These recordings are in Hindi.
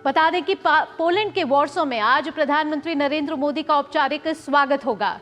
बता दें कि पोलैंड के वॉर्सो में आज प्रधानमंत्री नरेंद्र मोदी का औपचारिक स्वागत होगा।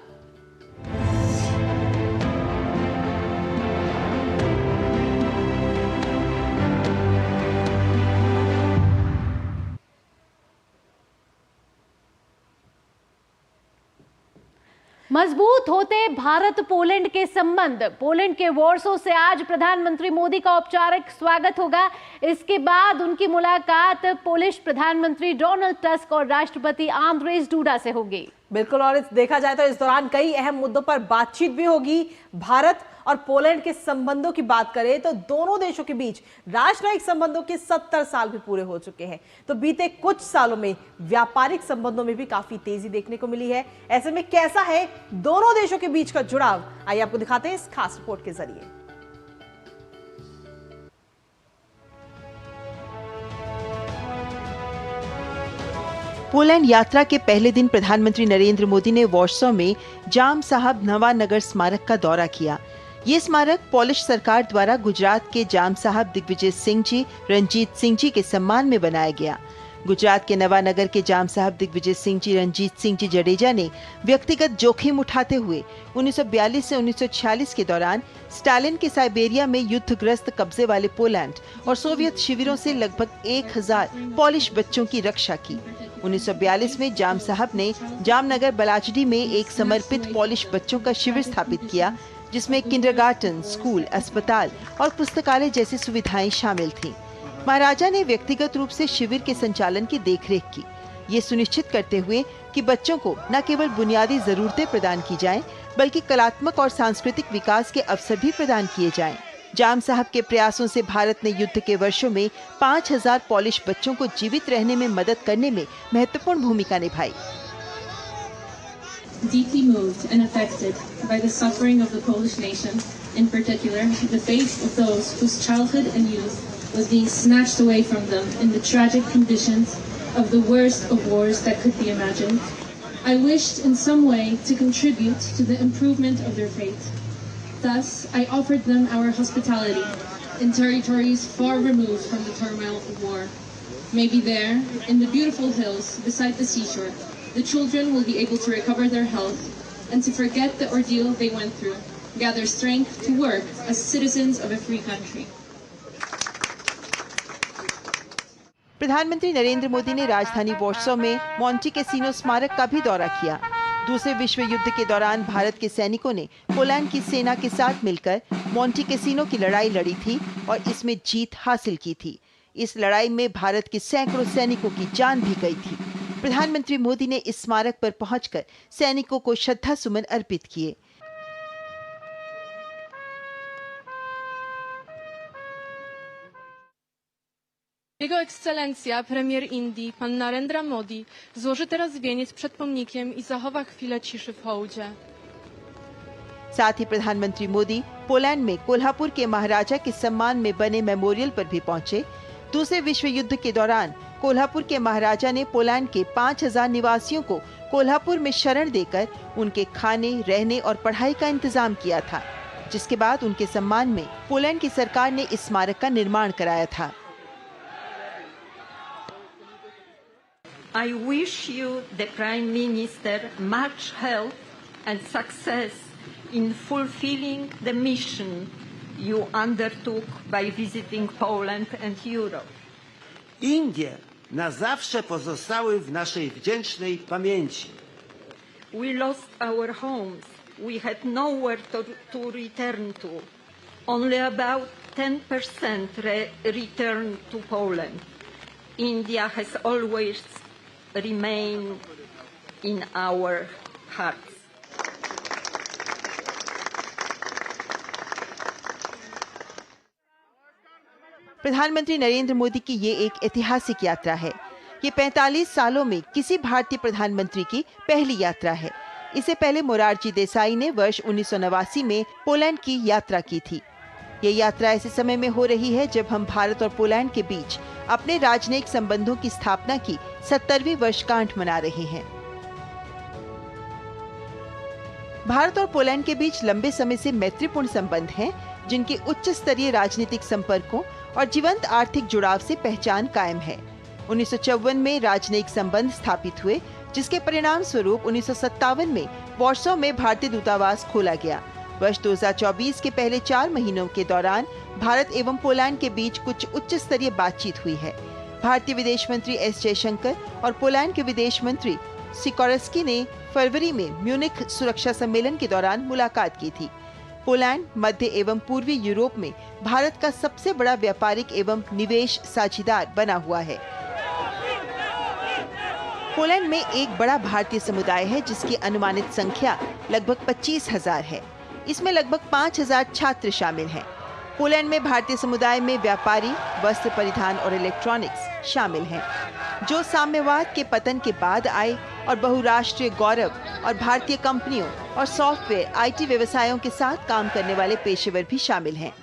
मजबूत होते भारत पोलैंड के संबंध। पोलैंड के वॉर्सो से आज प्रधानमंत्री मोदी का औपचारिक स्वागत होगा। इसके बाद उनकी मुलाकात पोलिश प्रधानमंत्री डोनाल्ड टस्क और राष्ट्रपति आंद्रेज डूडा से होगी। बिल्कुल, और देखा जाए तो इस दौरान कई अहम मुद्दों पर बातचीत भी होगी। भारत और पोलैंड के संबंधों की बात करें तो दोनों देशों के बीच राजनयिक संबंधों के 70 साल भी पूरे हो चुके हैं। तो बीते कुछ सालों में व्यापारिक संबंधों में भी काफी तेजी देखने को मिली है। ऐसे में कैसा है दोनों देशों के बीच का जुड़ाव, आइए आपको दिखाते हैं इस खास रिपोर्ट के जरिए। पोलैंड यात्रा के पहले दिन प्रधानमंत्री नरेंद्र मोदी ने वॉर्सो में जाम साहब नवानगर स्मारक का दौरा किया। ये स्मारक पोलिश सरकार द्वारा गुजरात के जाम साहब दिग्विजय सिंह जी, रंजीत सिंह जी के सम्मान में बनाया गया। गुजरात के नवानगर के जाम साहब दिग्विजय सिंह जी, रंजीत सिंह जी जडेजा ने व्यक्तिगत जोखिम उठाते हुए 1942 से 1946 के दौरान स्टालिन के साइबेरिया में युद्धग्रस्त कब्जे वाले पोलैंड और सोवियत शिविरों से लगभग 1000 पोलिश बच्चों की रक्षा की। 1942 में जाम साहब ने जामनगर बलाचडी में एक समर्पित पोलिश बच्चों का शिविर स्थापित किया, जिसमें किंडरगार्टन, स्कूल, अस्पताल और पुस्तकालय जैसी सुविधाएं शामिल थीं। महाराजा ने व्यक्तिगत रूप से शिविर के संचालन की देखरेख की, ये सुनिश्चित करते हुए कि बच्चों को न केवल बुनियादी जरूरतें प्रदान की जाएं, बल्कि कलात्मक और सांस्कृतिक विकास के अवसर भी प्रदान किए जाएं। जाम साहब के प्रयासों से भारत ने युद्ध के वर्षों में 5000 पोलिश बच्चों को जीवित रहने में मदद करने में महत्वपूर्ण भूमिका निभाई। Deeply moved and affected by the suffering of the Polish nation, in particular the fate of those whose childhood and youth was being snatched away from them in the tragic conditions of the worst of wars that could be imagined, I wished in some way to contribute to the improvement of their fate. Thus, I offered them our hospitality in territories far removed from the turmoil of war. Maybe there, in the beautiful hills beside the seashore, the children will be able to recover their health and to forget the ordeal they went through, gather strength to work as citizens of a free country. प्रधानमंत्री नरेंद्र मोदी ने राजधानी वॉर्सो में मोंटी कैसीनो स्मारक का भी दौरा किया। दूसरे विश्व युद्ध के दौरान भारत के सैनिकों ने पोलैंड की सेना के साथ मिलकर मोंटी कैसीनो की लड़ाई लड़ी थी और इसमें जीत हासिल की थी। इस लड़ाई में भारत के सैकड़ों सैनिकों की जान भी गई थी। प्रधानमंत्री मोदी ने इस स्मारक पर पहुंचकर सैनिकों को श्रद्धा सुमन अर्पित किए। Jego Ekscelencja, premier Indii, pan Narendra Modi, złoży teraz wieniec przed pomnikiem i zachowa chwilę ciszy w hołdzie. साथ ही प्रधानमंत्री मोदी पोलैंड में कोल्हापुर के महाराजा के सम्मान में बने मेमोरियल पर भी पहुंचे। दूसरे विश्व युद्ध के दौरान कोल्हापुर के महाराजा ने पोलैंड के 5000 निवासियों को कोल्हापुर में शरण देकर उनके खाने, रहने और पढ़ाई का इंतजाम किया था, जिसके बाद उनके सम्मान में पोलैंड की सरकार ने इस स्मारक का निर्माण कराया था। I wish you, the Prime Minister, much health and success in fulfilling the mission you undertook by visiting Poland and Europe. Indie na zawsze pozostały w naszej wdzięcznej pamięci. We lost our homes. We had nowhere to return to. Only about 10% returned to Poland. India has always remained in our hearts. प्रधानमंत्री नरेंद्र मोदी की ये एक ऐतिहासिक यात्रा है। ये 45 सालों में किसी भारतीय प्रधानमंत्री की पहली यात्रा है। इससे पहले मोरारजी देसाई ने वर्ष 1989 में पोलैंड की यात्रा की थी। ये यात्रा ऐसे समय में हो रही है जब हम भारत और पोलैंड के बीच अपने राजनयिक संबंधों की स्थापना की 70वीं वर्षगांठ मना रहे हैं। भारत और पोलैंड के बीच लंबे समय से मैत्रीपूर्ण संबंध हैं, जिनके उच्च स्तरीय राजनीतिक संपर्कों और जीवंत आर्थिक जुड़ाव से पहचान कायम है। 1954 में राजनयिक संबंध स्थापित हुए, जिसके परिणाम स्वरूप 1957 में वॉर्सो में भारतीय दूतावास खोला गया। वर्ष 2024 के पहले 4 महीनों के दौरान भारत एवं पोलैंड के बीच कुछ उच्च स्तरीय बातचीत हुई है। भारतीय विदेश मंत्री एस जयशंकर और पोलैंड के विदेश मंत्री सिकोर्स्की ने फरवरी में म्यूनिख सुरक्षा सम्मेलन के दौरान मुलाकात की थी। पोलैंड मध्य एवं पूर्वी यूरोप में भारत का सबसे बड़ा व्यापारिक एवं निवेश साझेदार बना हुआ है। पोलैंड में एक बड़ा भारतीय समुदाय है, जिसकी अनुमानित संख्या लगभग 25,000 है। इसमें लगभग 5,000 छात्र शामिल हैं। पोलैंड में भारतीय समुदाय में व्यापारी, वस्त्र परिधान और इलेक्ट्रॉनिक्स शामिल हैं, जो साम्यवाद के पतन के बाद आए और बहुराष्ट्रीय गौरव और भारतीय कंपनियों और सॉफ्टवेयर IT व्यवसायों के साथ काम करने वाले पेशेवर भी शामिल हैं।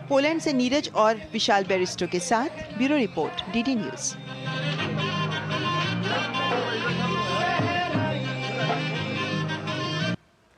पोलैंड से नीरज और विशाल बेरिस्टो के साथ ब्यूरो रिपोर्ट, DD न्यूज।